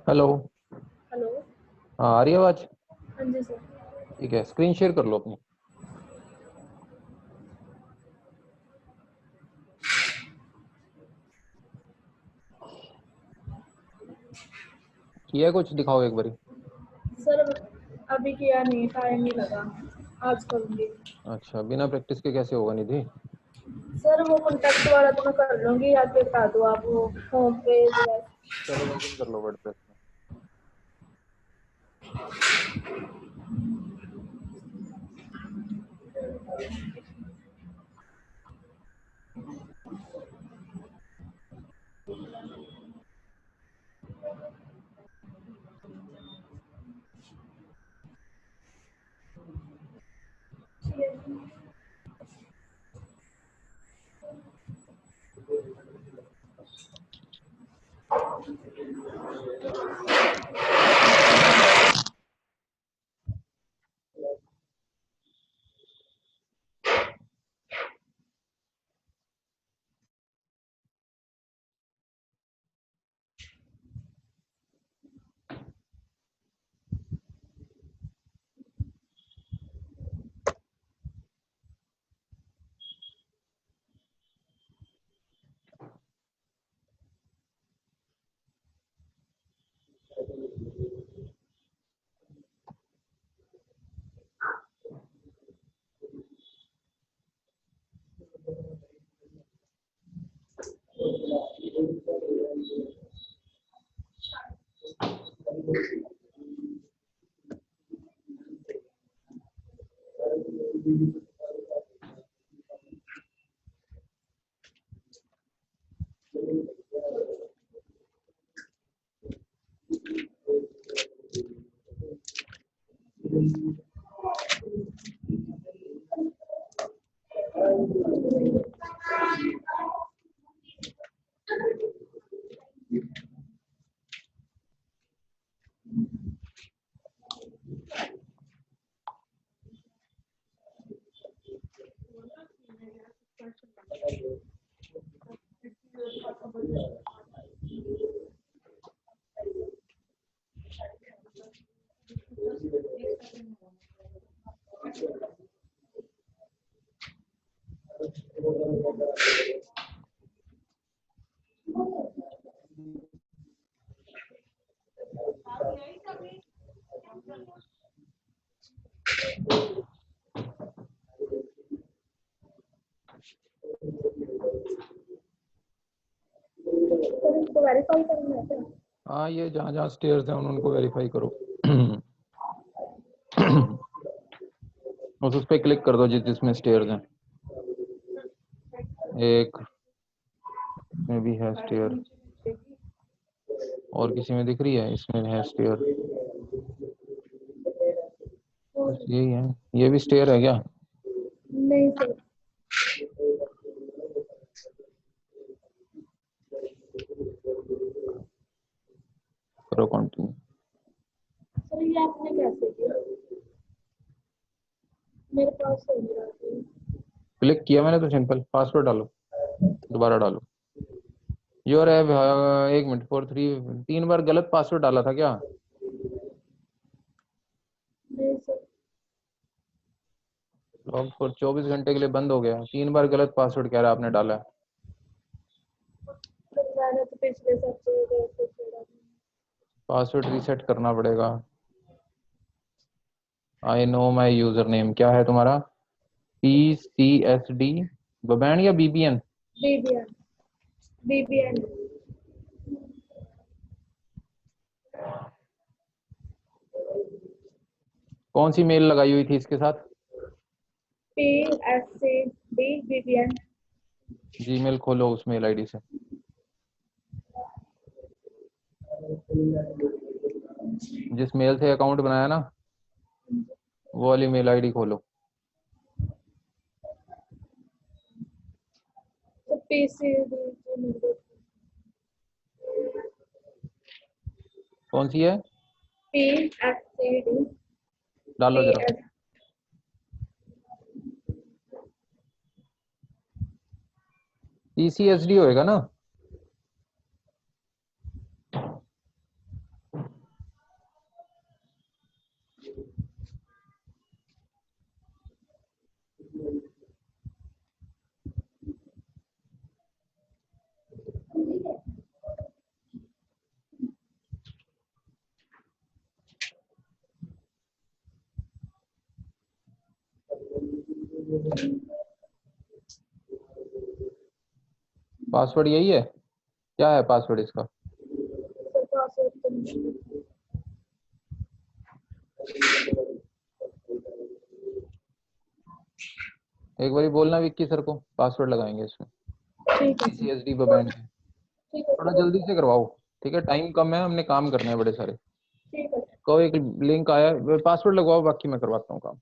Hello. Hello. हाँ, आ रही है आवाज? हाँ जी सर। ठीक है, स्क्रीन शेयर कर लो अपनी। किया है कुछ? दिखाओ एक बारी। सर अभी किया नहीं, टाइम नहीं लगा। आज करूँगी। अच्छा, बिना प्रैक्टिस के कैसे होगा निधि? सर वो कॉन्टैक्ट वाला तो मैं कर लूँगी, या फिर बता दो आप वो होम पेज या। चलो लॉग इन कर लो वर्डप्रेस में। सर इसको वेरीफाई करना है क्या? हाँ, ये जहाँ जहाँ स्टेयर्स हैं उनको वेरीफाई करो। उस पर क्लिक कर दो जिसमें स्टेयर्स हैं। एक में भी है स्टेयर। और किसी में दिख रही है? इसमें है स्टेयर। बस यही है। ये भी स्टेयर है क्या? नहीं सर। करो कंटिन्यू। सर ये आपने कैसे किया? मेरे पास हो गया। क्लिक किया मैंने तो सिंपल पासवर्ड डालो, दोबारा डालो। योर है। एक मिनट, 4 3 3 बार गलत पासवर्ड डाला था क्या? नहीं सर। लॉग फॉर 24 घंटे के लिए बंद हो गया। 3 बार गलत पासवर्ड कह रहा है आपने डाला है। सर मैंने तो पिछले सप्ताह पासवर्ड रीसेट करना पड़ेगा। I know my user name क्या है तुम्हारा? PCSD बबैन या BBN? बीबीएन। बीबीएन। कौन सी मेल लगाई हुई थी इसके साथ? PSCD BBN. जीमेल खोलो उस मेल आईडी से। जिस मेल से अकाउंट बनाया ना, वो वाली मेल आईडी खोलो। तो PCD कौन सी है? PSCD डालो जरा। PS। PCSD होएगा ना? पासवर्ड यही है? क्या है पासवर्ड इसका? सर पासवर्ड तो नहीं। एक बारी बोलना विक्की सर को, पासवर्ड लगाएंगे इसमें ठीक है सर। CSD पे बैंड के। ठीक है थोड़ा सर। जल्दी से करवाओ, ठीक है, टाइम कम है, हमने काम करने हैं बड़े सारे। ठीक है सर। कहो एक लिंक आया, पासवर्ड लगवाओ, बाकी मैं करवाता हूँ काम।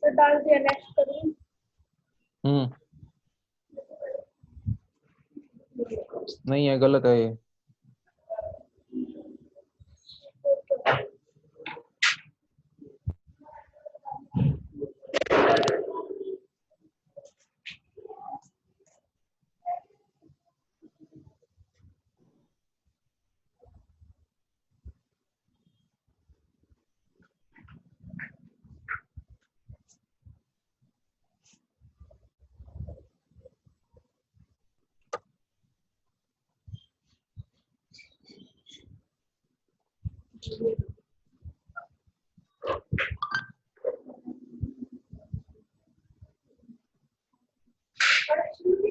सर डाल दिया, नेक्स्ट करूँ? नहीं है, गलत है ये।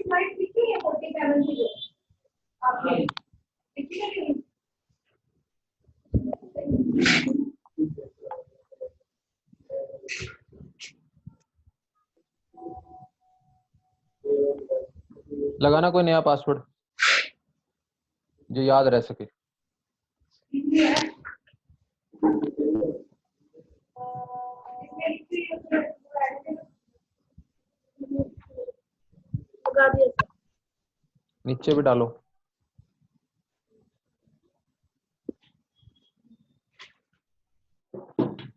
स्लाइड दिखी है 47 की? आपने दिखी है कि नहीं? लगाना कोई नया पासवर्ड जो याद रह सके। लगा दिया सर। नीचे भी डालो।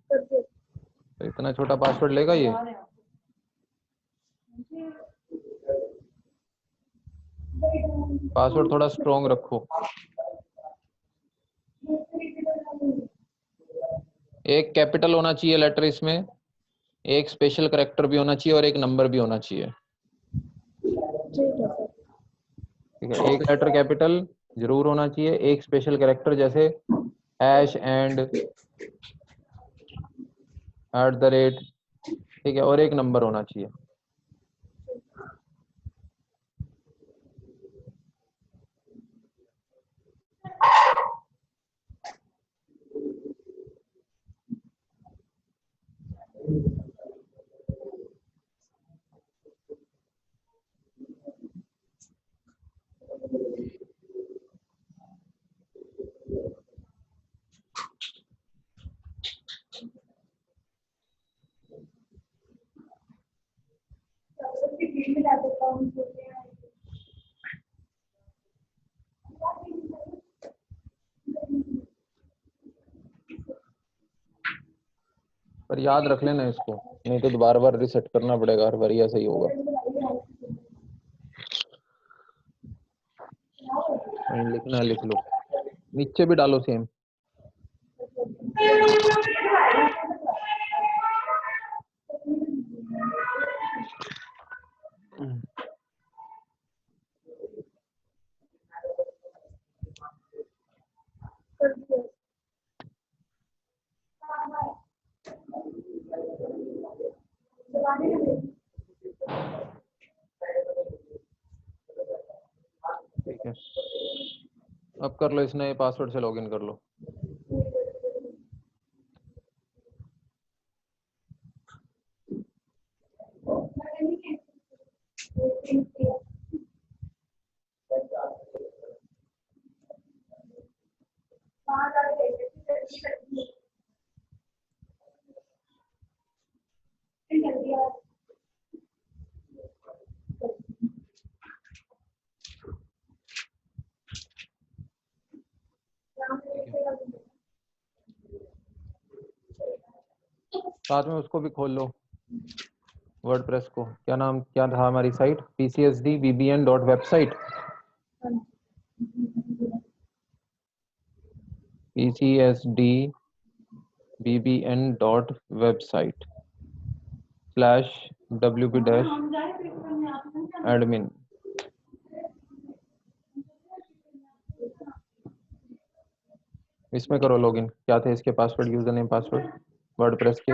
कर दिया। तो इतना छोटा पासवर्ड लेगा ये? पासवर्ड थोड़ा स्ट्रॉन्ग रखो। एक कैपिटल होना चाहिए लेटर इसमें, एक स्पेशल कैरेक्टर भी होना चाहिए और एक नंबर भी होना चाहिए। ठीक है सर। ठीक है, एक लेटर कैपिटल जरूर होना चाहिए, एक स्पेशल कैरेक्टर जैसे हैश एंड @ ठीक है, और एक नंबर होना चाहिए। पर याद रख लेना इसको, नहीं तो बार बार रिसेट करना पड़ेगा, हर बार ऐसा ही होगा। कहीं लिखना लिख लो, नीचे भी डालो सेम। कर दिया। ठीक है। अब कर लो, इस नए पासवर्ड से लॉगिन कर लो। साथ में उसको भी खोल लो, वर्डप्रेस को। क्या नाम क्या था हमारी साइट? pcsdbbn.website। pcsdbbn.website/wp-admin। इसमें करो लॉगिन। क्या थे इसके password, user name password WordPress के?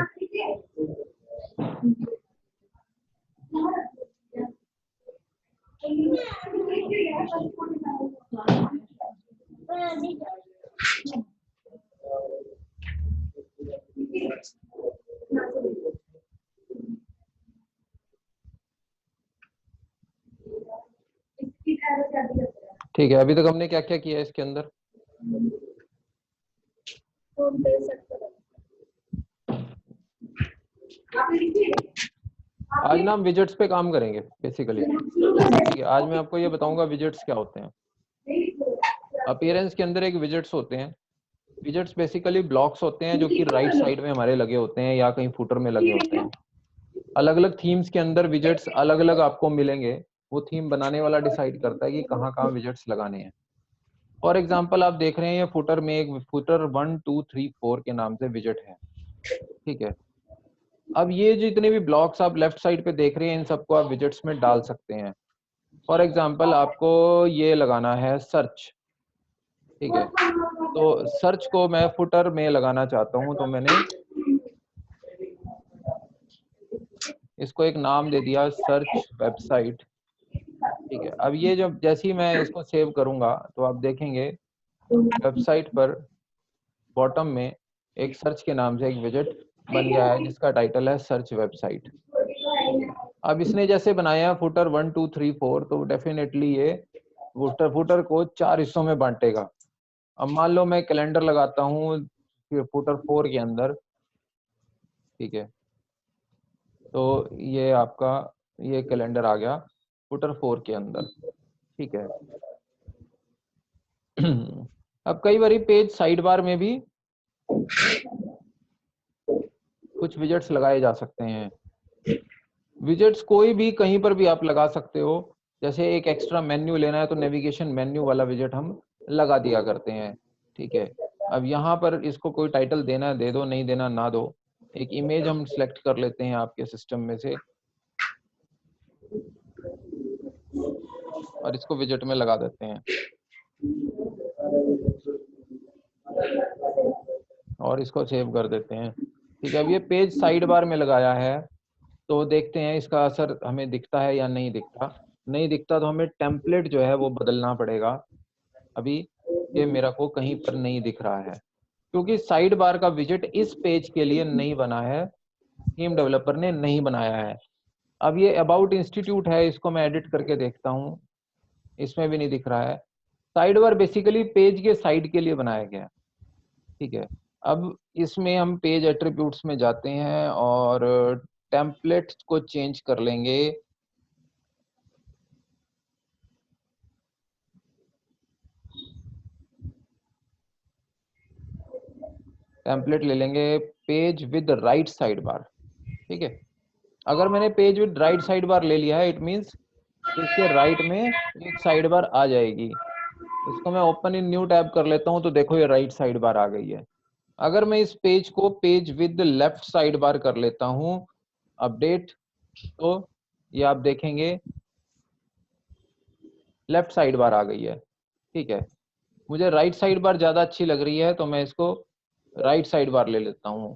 ठीक है, अभी तक हमने क्या क्या किया है इसके अंदर? होम पेज सेट करो। आज ना हम विजेट्स पे काम करेंगे बेसिकली। ठीक है, आज मैं आपको ये बताऊंगा विजेट्स क्या होते हैं। अपीयरेंस के अंदर एक विजेट्स होते हैं। विजेट्स बेसिकली ब्लॉक्स होते हैं जो कि राइट साइड में हमारे लगे होते हैं या कहीं फुटर में लगे होते हैं। अलग अलग थीम्स के अंदर विजेट्स अलग अलग आपको मिलेंगे। वो थीम बनाने वाला डिसाइड करता है कि कहाँ कहाँ विजेट्स लगाने हैं। फॉर एग्जाम्पल आप देख रहे हैं फुटर में एक फुटर 1 2 3 4 के नाम से विजेट है। ठीक है, अब ये जितने भी ब्लॉक्स आप लेफ्ट साइड पे देख रहे हैं इन सबको आप विजेट्स में डाल सकते हैं। फॉर एग्जाम्पल आपको ये लगाना है सर्च। ठीक है, तो सर्च को मैं फुटर में लगाना चाहता हूं, तो मैंने इसको एक नाम दे दिया सर्च वेबसाइट। ठीक है, अब ये जब जैसे ही मैं इसको सेव करूंगा तो आप देखेंगे वेबसाइट पर बॉटम में एक सर्च के नाम से एक विजेट बन गया है जिसका टाइटल है सर्च वेबसाइट। अब इसने जैसे बनाया फुटर 1 2 3 4, तो डेफिनेटली ये फुटर को 4 हिस्सों में बांटेगा। अब मान लो मैं कैलेंडर लगाता हूँ फुटर 4 के अंदर। ठीक है, तो ये आपका ये कैलेंडर आ गया फुटर 4 के अंदर। ठीक है, अब कई बारी पेज साइड बार में भी कुछ विजेट्स लगाए जा सकते हैं। विजेट्स कोई भी कहीं पर भी आप लगा सकते हो। जैसे एक एक्स्ट्रा मेन्यू लेना है तो नेविगेशन मेन्यू वाला विजेट हम लगा दिया करते हैं। ठीक है, अब यहाँ पर इसको कोई टाइटल देना है दे दो, नहीं देना ना दो। एक इमेज हम सिलेक्ट कर लेते हैं आपके सिस्टम में से और इसको विजेट में लगा देते हैं और इसको सेव कर देते हैं। ठीक है, अब ये पेज साइड बार में लगाया है, तो देखते हैं इसका असर हमें दिखता है या नहीं दिखता। नहीं दिखता तो हमें टेम्पलेट जो है वो बदलना पड़ेगा। अभी ये मेरा को कहीं पर नहीं दिख रहा है क्योंकि साइड बार का विजेट इस पेज के लिए नहीं बना है, थीम डेवलपर ने नहीं बनाया है। अब ये अबाउट इंस्टीट्यूट है, इसको मैं एडिट करके देखता हूँ, इसमें भी नहीं दिख रहा है। साइड बार बेसिकली पेज के साइड के लिए बनाया गया। ठीक है, अब इसमें हम पेज एट्रीब्यूट्स में जाते हैं और टेम्पलेट्स को चेंज कर लेंगे। टेम्पलेट ले लेंगे page with right side bar. ठीक है, अगर मैंने page with right side bar ले लिया है इट मींस इसके राइट में एक साइड बार आ जाएगी। इसको मैं ओपन इन न्यू टैब कर लेता हूं तो देखो ये राइट साइड बार आ गई है। अगर मैं इस पेज को page with left side bar कर लेता हूं अपडेट, तो ये आप देखेंगे लेफ्ट साइड बार आ गई है। ठीक है, मुझे राइट साइड बार ज्यादा अच्छी लग रही है तो मैं इसको राइट साइड बार ले लेता हूँ।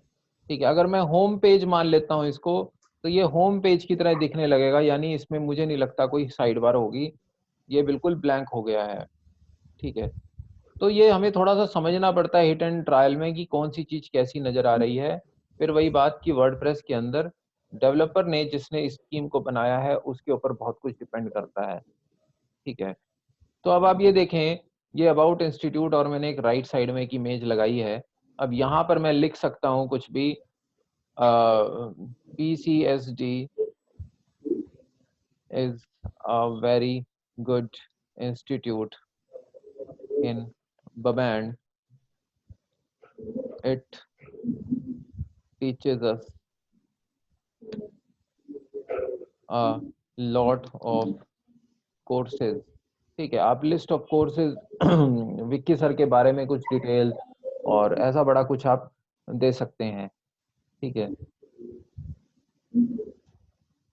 ठीक है, अगर मैं होम पेज मान लेता हूँ इसको, तो ये होम पेज की तरह दिखने लगेगा, यानी इसमें मुझे नहीं लगता कोई साइड बार होगी। ये बिल्कुल ब्लैंक हो गया है। ठीक है, तो ये हमें थोड़ा सा समझना पड़ता है हिट एंड ट्रायल में कि कौन सी चीज कैसी नजर आ रही है। फिर वही बात कि वर्डप्रेस के अंदर डेवलपर ने जिसने इस स्कीम को बनाया है उसके ऊपर बहुत कुछ डिपेंड करता है। ठीक है, तो अब आप ये देखें, ये अबाउट इंस्टीट्यूट और मैंने एक राइट साइड में एक इमेज लगाई है। अब यहाँ पर मैं लिख सकता हूँ कुछ भी, PCSD is a very good institute in Baband. It teaches us a lot of courses. ठीक है, आप list of courses Vicky sir के बारे में कुछ डिटेल और ऐसा बड़ा कुछ आप दे सकते हैं। ठीक है,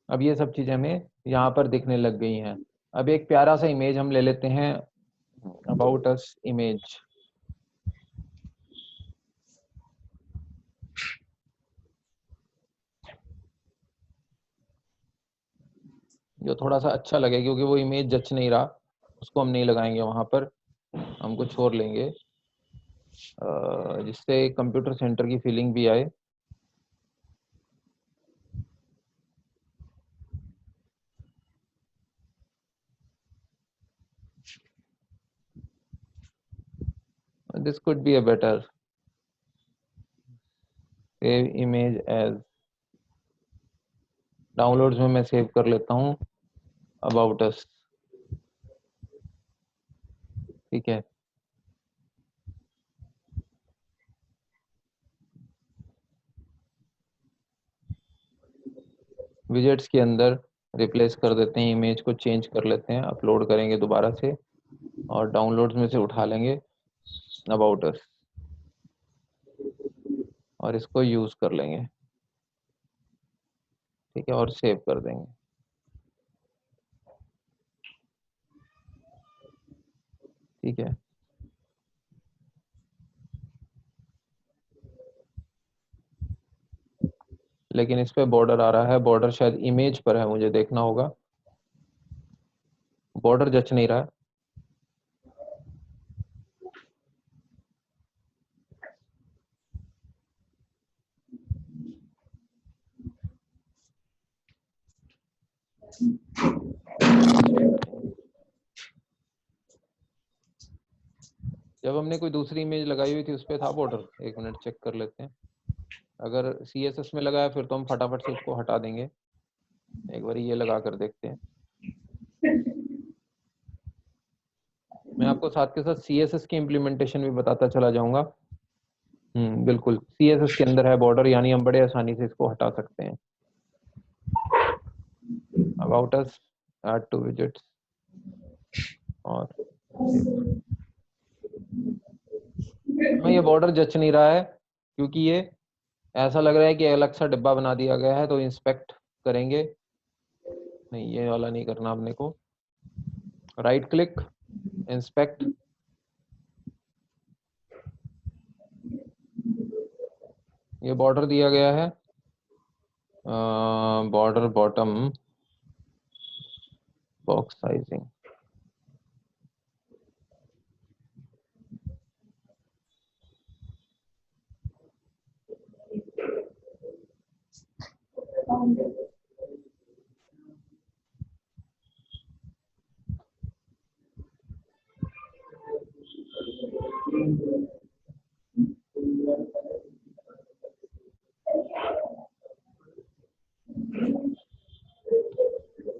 अब ये सब चीजें हमें यहाँ पर दिखने लग गई हैं। अब एक प्यारा सा इमेज हम ले लेते हैं, अबाउट अस इमेज। जो थोड़ा सा अच्छा लगे, क्योंकि वो इमेज जच नहीं रहा, उसको हम नहीं लगाएंगे वहां पर, हम कुछ और लेंगे जिससे कंप्यूटर सेंटर की फीलिंग भी आए। This could be a better, save image as, downloads में मैं सेव कर लेता हूँ अबाउट अस। ठीक है, विजेट्स के अंदर रिप्लेस कर देते हैं, इमेज को चेंज कर लेते हैं, अपलोड करेंगे दोबारा से और डाउनलोड्स में से उठा लेंगे अबाउट अस और इसको यूज कर लेंगे। ठीक है, और सेव कर देंगे। ठीक है, लेकिन इस पे बॉर्डर आ रहा है, बॉर्डर शायद इमेज पर है, मुझे देखना होगा, बॉर्डर जच नहीं रहा है। जब हमने कोई दूसरी इमेज लगाई हुई थी उस पे था बॉर्डर, एक मिनट चेक कर लेते हैं। अगर CSS में लगाया फिर तो हम फटाफट से उसको हटा देंगे, एक बार ये लगा कर देखते हैं। मैं आपको साथ के साथ CSS की इम्प्लीमेंटेशन भी बताता चला जाऊंगा। बिल्कुल, CSS के अंदर है बॉर्डर, यानी हम बड़े आसानी से इसको हटा सकते हैं। About us, add to widgets और मैं, ये बॉर्डर जच नहीं रहा है क्योंकि ये ऐसा लग रहा है कि अलग सा डिब्बा बना दिया गया है। तो इंस्पेक्ट करेंगे, नहीं ये वाला नहीं करना अपने को, राइट क्लिक, इंस्पेक्ट, ये बॉर्डर दिया गया है, बॉर्डर बॉटम बॉक्स साइजिंग।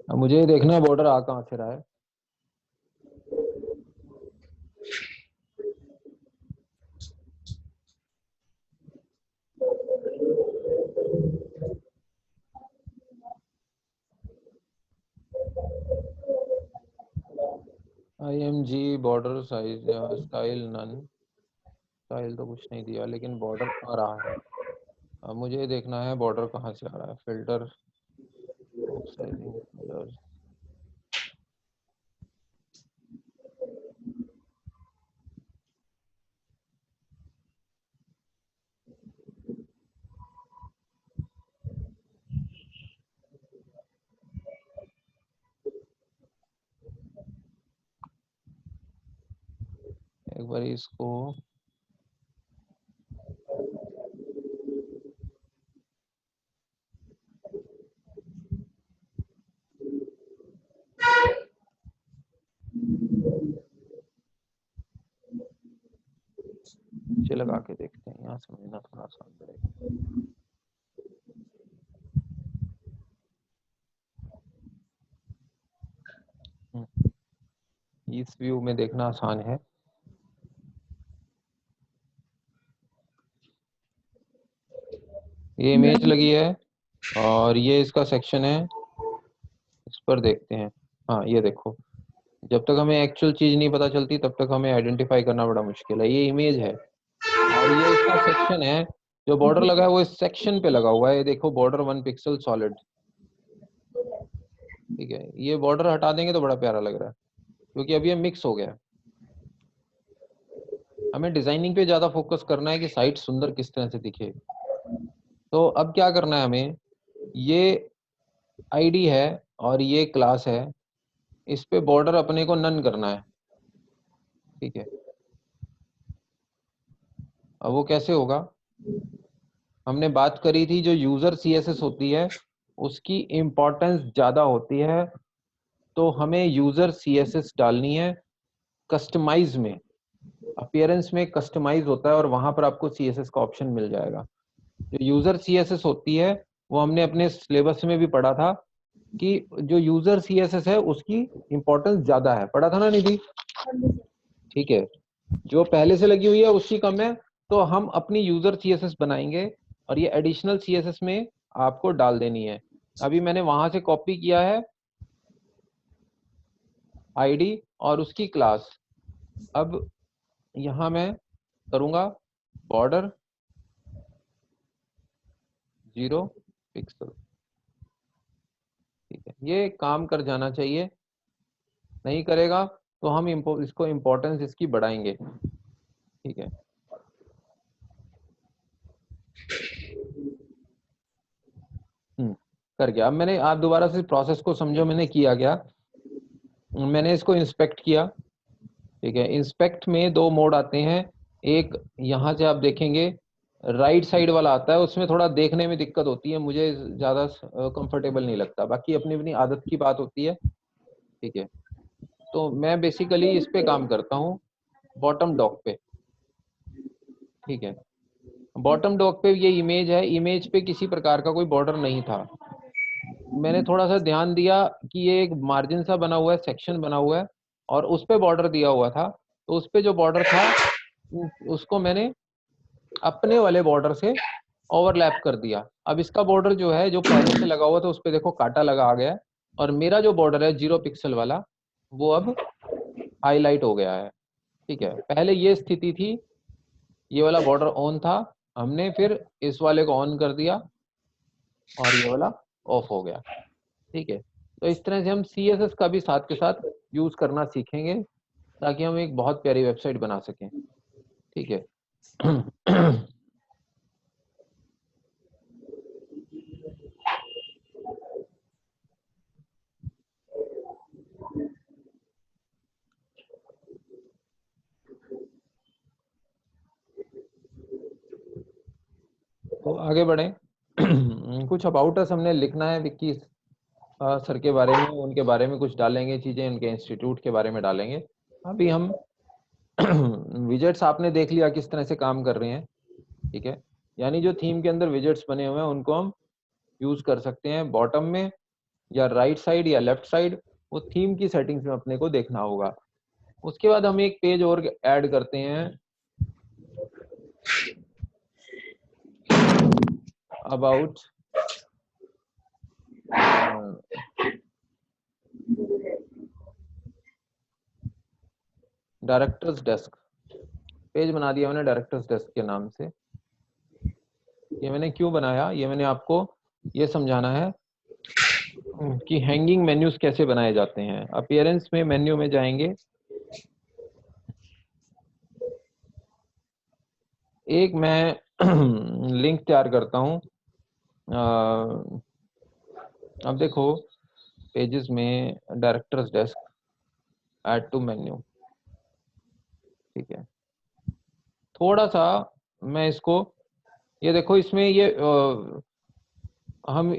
अब मुझे ये देखना है बॉर्डर आ कहाँ से रहा है। IMG border size style none, style तो कुछ नहीं दिया लेकिन बॉर्डर आ रहा है। अब मुझे ये देखना है बॉर्डर कहाँ से आ रहा है, फिल्टर, बॉक्स साइजिंग, कलर। एक बार इसको नीचे लगा के देखते हैं, यहाँ समझना थोड़ा आसान पड़ेगा। इस व्यू में देखना आसान है। ये इमेज लगी है और ये इसका सेक्शन है, इस पर देखते हैं। हाँ ये देखो, जब तक हमें एक्चुअल चीज नहीं पता चलती तब तक हमें आइडेंटिफाई करना बड़ा मुश्किल है। ये इमेज है और ये इसका सेक्शन है। जो बॉर्डर लगा है वो इस सेक्शन पे लगा हुआ है, ये देखो बॉर्डर 1 पिक्सल सॉलिड। ठीक है, ये बॉर्डर हटा देंगे तो बड़ा प्यारा लग रहा है क्योंकि अब ये मिक्स हो गया। हमें डिजाइनिंग पे ज्यादा फोकस करना है कि साइट सुंदर किस तरह से दिखे। तो अब क्या करना है हमें, ये आईडी है और ये क्लास है, इस पे बॉर्डर अपने को नन करना है। ठीक है, अब वो कैसे होगा, हमने बात करी थी जो यूजर सीएसएस होती है उसकी इंपॉर्टेंस ज्यादा होती है, तो हमें यूजर सीएसएस डालनी है कस्टमाइज में। अपीयरेंस में कस्टमाइज होता है और वहां पर आपको सीएसएस का ऑप्शन मिल जाएगा। जो यूजर सीएसएस होती है वो हमने अपने सिलेबस में भी पढ़ा था कि जो यूजर सीएसएस है उसकी इंपॉर्टेंस ज्यादा है, पढ़ा था ना निधि? ठीक है, जो पहले से लगी हुई है उसकी कम है, तो हम अपनी यूजर सीएसएस बनाएंगे और ये एडिशनल सीएसएस में आपको डाल देनी है। अभी मैंने वहां से कॉपी किया है आईडी और उसकी क्लास। अब यहां मैं करूंगा बॉर्डर 0 पिक्सल। ठीक है, ये काम कर जाना चाहिए, नहीं करेगा तो हम इसको इम्पोर्टेंस इसकी बढ़ाएंगे। ठीक है, कर गया। अब मैंने, आप दोबारा से प्रोसेस को समझो, मैंने किया क्या, मैंने इसको इंस्पेक्ट किया। ठीक है, इंस्पेक्ट में दो मोड आते हैं, एक यहाँ से आप देखेंगे राइट साइड वाला आता है, उसमें थोड़ा देखने में दिक्कत होती है, मुझे ज्यादा कंफर्टेबल नहीं लगता, बाकी अपनी अपनी आदत की बात होती है। ठीक है, तो मैं बेसिकली इस पे काम करता हूँ बॉटम डॉक पे। ठीक है, बॉटम डॉक पे ये इमेज है, इमेज पे किसी प्रकार का कोई बॉर्डर नहीं था। मैंने थोड़ा सा ध्यान दिया कि ये एक मार्जिन सा बना हुआ है, सेक्शन बना हुआ है और उस पे बॉर्डर दिया हुआ था, तो उस पे जो बॉर्डर था उसको मैंने अपने वाले बॉर्डर से ओवरलैप कर दिया। अब इसका बॉर्डर जो है, जो पहले से लगा हुआ था उस पे देखो कांटा लगा आ गया है, और मेरा जो बॉर्डर है 0 पिक्सल वाला वो अब हाईलाइट हो गया है। ठीक है, पहले ये स्थिति थी, ये वाला बॉर्डर ऑन था, हमने फिर इस वाले को ऑन कर दिया और ये वाला ऑफ हो गया। ठीक है, तो इस तरह से हम CSS का भी साथ के साथ यूज करना सीखेंगे ताकि हम एक बहुत प्यारी वेबसाइट बना सकें। ठीक है। तो आगे बढ़े। कुछ अबाउट अस हमने लिखना है विक्की सर के बारे में, उनके बारे में कुछ डालेंगे चीजें, उनके इंस्टीट्यूट के बारे में डालेंगे। अभी हम विजेट्स आपने देख लिया किस तरह से काम कर रहे हैं। ठीक है, यानी जो थीम के अंदर विजेट्स बने हुए हैं उनको हम यूज कर सकते हैं बॉटम में या राइट साइड या लेफ्ट साइड, वो थीम की सेटिंग्स में अपने को देखना होगा। उसके बाद हम एक पेज और ऐड करते हैं अबाउट डायरेक्टर्स डेस्क। पेज बना दिया मैंने डायरेक्टर्स डेस्क के नाम से। ये मैंने क्यों बनाया, ये मैंने आपको ये समझाना है कि हैंगिंग मेन्यूज कैसे बनाए जाते हैं। अपीयरेंस में मेन्यू में जाएंगे, एक मैं लिंक तैयार करता हूं। अब देखो पेजेस में directors desk, add to menu. ठीक है, थोड़ा सा मैं इसको, ये देखो इसमें ये हम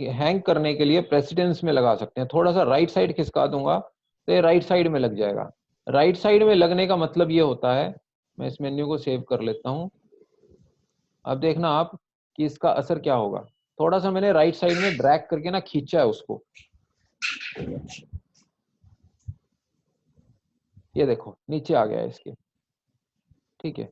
हैंग करने के लिए प्रेसिडेंस में लगा सकते हैं। थोड़ा सा राइट साइड खिसका दूंगा तो ये राइट साइड में लग जाएगा। राइट साइड में लगने का मतलब ये होता है, मैं इस मेन्यू को सेव कर लेता हूं। अब देखना आप कि इसका असर क्या होगा। थोड़ा सा मैंने राइट साइड में ड्रैग करके ना खींचा है उसको, ये देखो नीचे आ गया है इसके। ठीक है,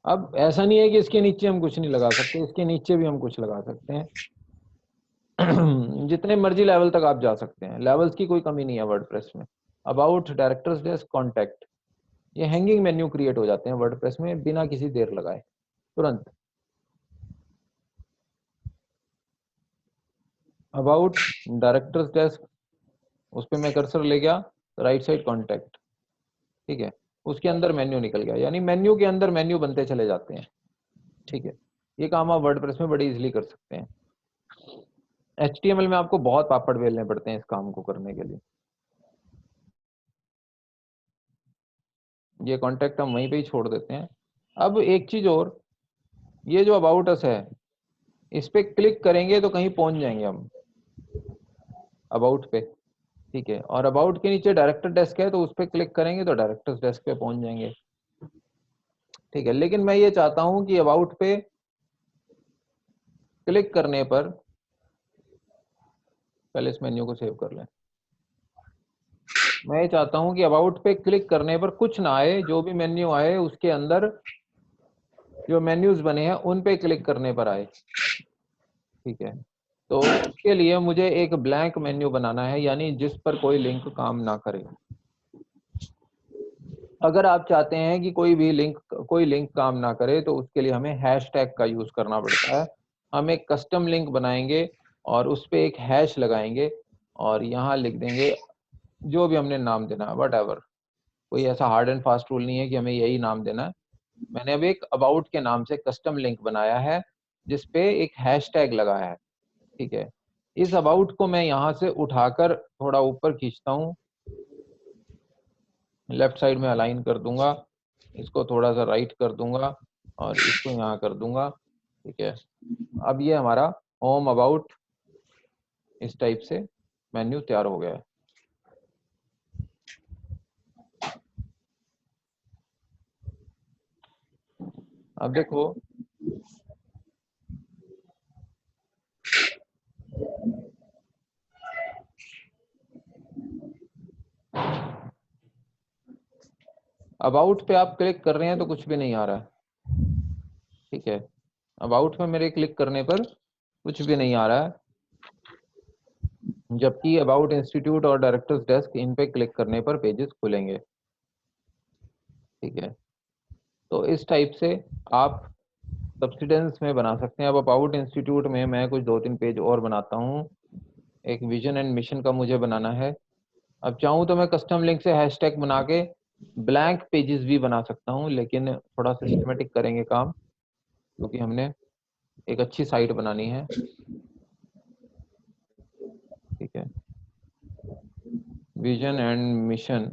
अब ऐसा नहीं है कि इसके नीचे हम कुछ नहीं लगा सकते, इसके नीचे भी हम कुछ लगा सकते हैं। जितने मर्जी लेवल तक आप जा सकते हैं, लेवल्स की कोई कमी नहीं है वर्डप्रेस में। अबाउट, डायरेक्टर्स डेस्क, कॉन्टैक्ट, ये हैंगिंग मेन्यू क्रिएट हो जाते हैं वर्डप्रेस में बिना किसी देर लगाए, तुरंत। अबाउट, डायरेक्टर्स डेस्क, उस पर मैं कर्सर ले गया, राइट साइड कॉन्टैक्ट, ठीक है, उसके अंदर मेन्यू निकल गया, यानी मेन्यू के अंदर मेन्यू बनते चले जाते हैं। ठीक है, ये काम आप वर्डप्रेस में बड़ी इजीली कर सकते हैं। HTML में आपको बहुत पापड़ बेलने पड़ते हैं इस काम को करने के लिए। ये कॉन्टैक्ट हम वहीं पे ही छोड़ देते हैं। अब एक चीज और, ये जो अबाउट अस है, इस पे क्लिक करेंगे तो कहीं पहुंच जाएंगे हम अबाउट पे। ठीक है, और अबाउट के नीचे डायरेक्टर डेस्क है तो उस पर क्लिक करेंगे तो डायरेक्टर्स डेस्क पे पहुंच जाएंगे। ठीक है, लेकिन मैं ये चाहता हूं कि अबाउट पे क्लिक करने पर, पहले इस मेन्यू को सेव कर लें। मैं ये चाहता हूं कि अबाउट पे क्लिक करने पर कुछ ना आए, जो भी मेन्यू आए उसके अंदर जो मेन्यूज बने हैं उन पे क्लिक करने पर आए। ठीक है, तो उसके लिए मुझे एक ब्लैंक मेन्यू बनाना है, यानी जिस पर कोई लिंक काम ना करे। अगर आप चाहते हैं कि कोई लिंक काम ना करे तो उसके लिए हमें हैशटैग का यूज करना पड़ता है। हम एक कस्टम लिंक बनाएंगे और उस पर एक हैश लगाएंगे और यहाँ लिख देंगे जो भी हमने नाम देना है, वट एवर। कोई ऐसा हार्ड एंड फास्ट रूल नहीं है कि हमें यही नाम देना है। मैंने अब एक अबाउट के नाम से कस्टम लिंक बनाया है जिसपे एक हैशटैग लगा है। ठीक है, इस अबाउट को मैं यहाँ से उठाकर थोड़ा ऊपर खींचता हूँ, लेफ्ट साइड में अलाइन कर दूंगा, इसको थोड़ा सा राइट कर दूंगा और इसको यहाँ कर दूंगा। ठीक है, अब ये हमारा होम अबाउट इस टाइप से मेन्यू तैयार हो गया है। अब देखो, अबाउट पे आप क्लिक कर रहे हैं तो कुछ भी नहीं आ रहा है। ठीक है, अबाउट में मेरे क्लिक करने पर कुछ भी नहीं आ रहा है, जबकि अबाउट इंस्टीट्यूट और डायरेक्टर्स डेस्क, इन पे क्लिक करने पर पेजेस खुलेंगे। ठीक है, तो इस टाइप से आप सब्सिडेंस में बना सकते हैं। अब अबाउट इंस्टीट्यूट में मैं कुछ 2-3 पेज और बनाता हूँ। एक विजन एंड मिशन का मुझे बनाना है। अब चाहूँ तो मैं कस्टम लिंक से हैशटैग बना के ब्लैंक पेजेस भी बना सकता हूँ, लेकिन थोड़ा सिस्टमेटिक करेंगे काम, क्योंकि हमने एक अच्छी साइट बनानी है। ठीक है, vision and mission,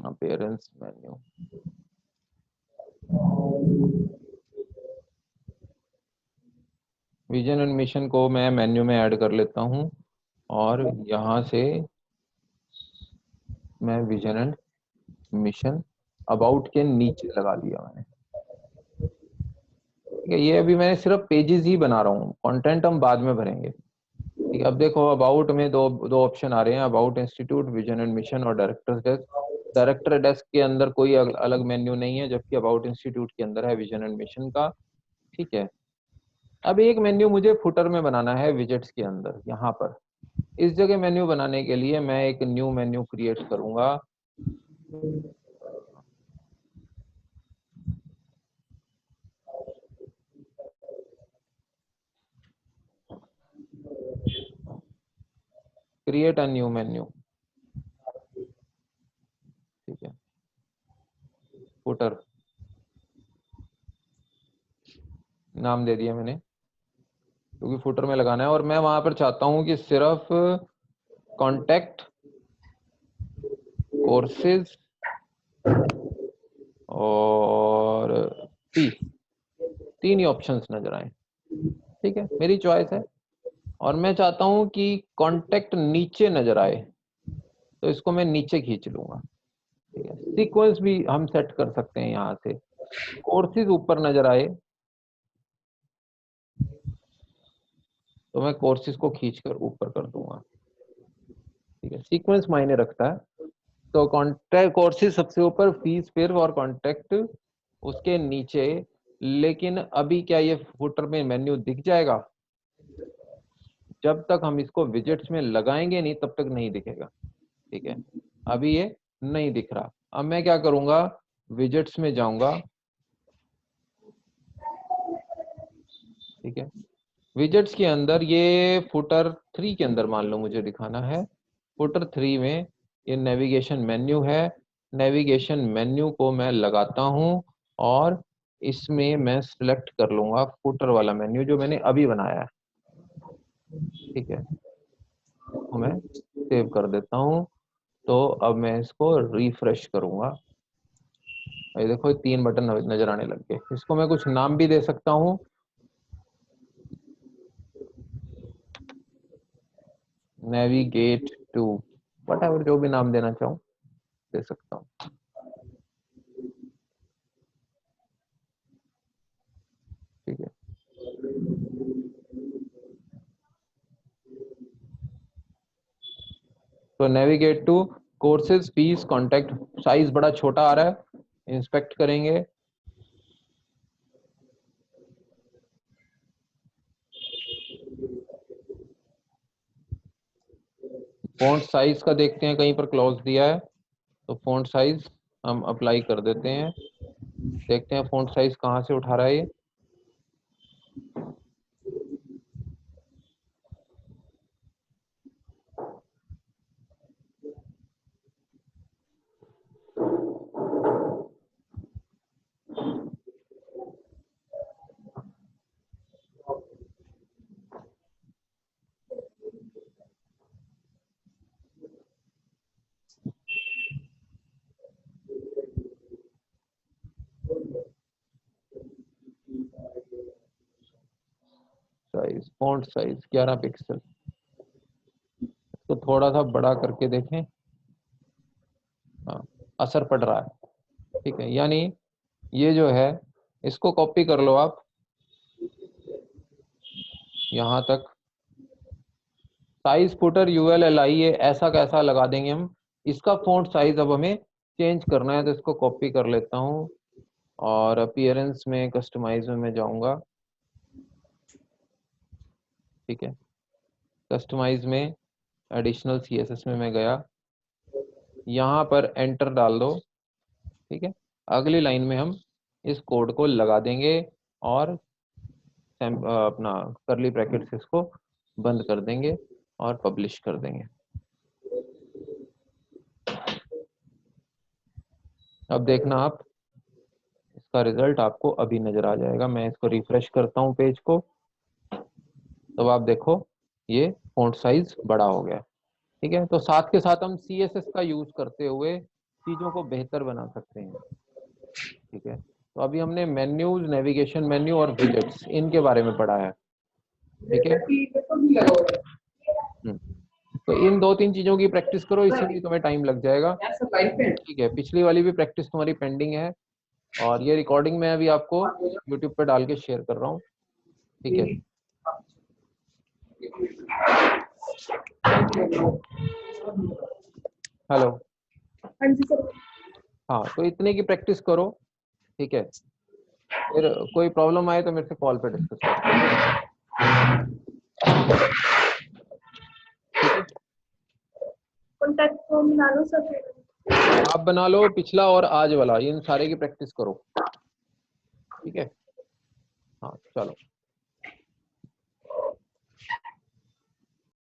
appearance menu, vision and mission को मैं मेन्यू में ऐड कर लेता हूँ और यहाँ से मैं विजन एंड मिशन अबाउट के नीचे लगा दिया मैंने। ठीक है, ये अभी मैंने सिर्फ पेजेस ही बना रहा हूँ, कंटेंट हम बाद में भरेंगे। ठीक है, अब देखो अबाउट में दो दो ऑप्शन आ रहे हैं, about institute, vision and mission और डायरेक्टर्स डेस्क। डायरेक्टर डेस्क के अंदर कोई अलग मेन्यू नहीं है, जबकि अबाउट इंस्टीट्यूट के अंदर है विजन एंड मिशन का। ठीक है, अब एक मेन्यू मुझे फुटर में बनाना है विजेट्स के अंदर, यहाँ पर। इस जगह मेन्यू बनाने के लिए मैं एक न्यू मेन्यू क्रिएट करूंगा। क्रिएट अ न्यू मेन्यू, ठीक है, फुटर नाम दे दिया मैंने क्योंकि फुटर में लगाना है, और मैं वहां पर चाहता हूं कि सिर्फ कॉन्टेक्ट, कोर्सेज और फी, तीन ही ऑप्शंस नजर आए। ठीक है, मेरी चॉइस है। और मैं चाहता हूं कि कॉन्टेक्ट नीचे नजर आए, तो इसको मैं नीचे खींच लूंगा। ठीक है, सीक्वेंस भी हम सेट कर सकते हैं यहाँ से। कोर्सेज ऊपर नजर आए तो मैं कोर्सेज को खींचकर ऊपर कर दूंगा। ठीक है, सीक्वेंस मायने रखता है। तो कॉन्टैक्ट कोर्सेज सबसे ऊपर, फीस फिर, और कॉन्टैक्ट उसके नीचे। लेकिन अभी क्या ये फुटर में मेन्यू दिख जाएगा? जब तक हम इसको विजेट्स में लगाएंगे नहीं तब तक नहीं दिखेगा। ठीक है, अभी ये नहीं दिख रहा। अब मैं क्या करूंगा, विजेट्स में जाऊंगा। ठीक है, विजेट्स के अंदर ये फुटर 3 के अंदर मान लो मुझे दिखाना है। फुटर 3 में ये नेविगेशन मेन्यू है। नेविगेशन मेन्यू को मैं लगाता हूं और इसमें मैं सिलेक्ट कर लूंगा फुटर वाला मेन्यू जो मैंने अभी बनाया है। ठीक है, तो मैं सेव कर देता हूं। तो अब मैं इसको रिफ्रेश करूंगा। ये देखो 3 बटन नजर आने लग गए। इसको मैं कुछ नाम भी दे सकता हूं। नेविगेट टू, वट जो भी नाम देना चाहूं दे सकता हूं। ठीक है, तो navigate to, courses, fees, contact. Size बड़ा छोटा आ रहा है, इंस्पेक्ट करेंगे। फॉन्ट साइज का देखते हैं, कहीं पर क्लॉज दिया है तो फॉन्ट साइज हम अप्लाई कर देते हैं। देखते हैं फॉन्ट साइज कहाँ से उठा रहा है ये। Size, font size 11 pixel. इसको थोड़ा सा बड़ा करके देखें। हाँ, असर पड़ रहा है। ठीक है, यानी ये जो है इसको कॉपी कर लो आप यहाँ तक। साइज फुटर ULLI ये ऐसा कैसा लगा देंगे हम। इसका फॉन्ट साइज अब हमें चेंज करना है, तो इसको कॉपी कर लेता हूँ और अपीयरेंस में, कस्टमाइज में मैं जाऊंगा। ठीक है, कस्टमाइज में एडिशनल CSS में मैं गया, यहाँ पर एंटर डाल दो। ठीक है, अगली लाइन में हम इस कोड को लगा देंगे और अपना करली ब्रैकेट से इसको बंद कर देंगे और पब्लिश कर देंगे। अब देखना आप, इसका रिजल्ट आपको अभी नजर आ जाएगा। मैं इसको रिफ्रेश करता हूँ पेज को, तब आप देखो ये फॉन्ट साइज बड़ा हो गया। ठीक है, तो साथ के साथ हम CSS का यूज करते हुए चीजों को बेहतर बना सकते हैं। ठीक है, तो अभी हमने मेन्यूज, नेविगेशन मेन्यू और विजेट्स, इनके बारे में पढ़ा है। ठीक है, तो इन 2-3 चीजों की प्रैक्टिस करो, इससे भी तुम्हें टाइम लग जाएगा। ठीक है, पिछली वाली भी प्रैक्टिस तुम्हारी पेंडिंग है और ये रिकॉर्डिंग मैं अभी आपको YouTube पे डाल के शेयर कर रहा हूँ। ठीक है, हेलो, हाँ जी सर। हाँ, तो इतने की प्रैक्टिस करो। ठीक है, फिर कोई प्रॉब्लम आए तो मेरे से कॉल पे डिस्कस करो। कॉन्टैक्ट फॉर्म बना लो सर। आप बना लो, पिछला और आज वाला, इन सारे की प्रैक्टिस करो। ठीक है, हाँ चलो।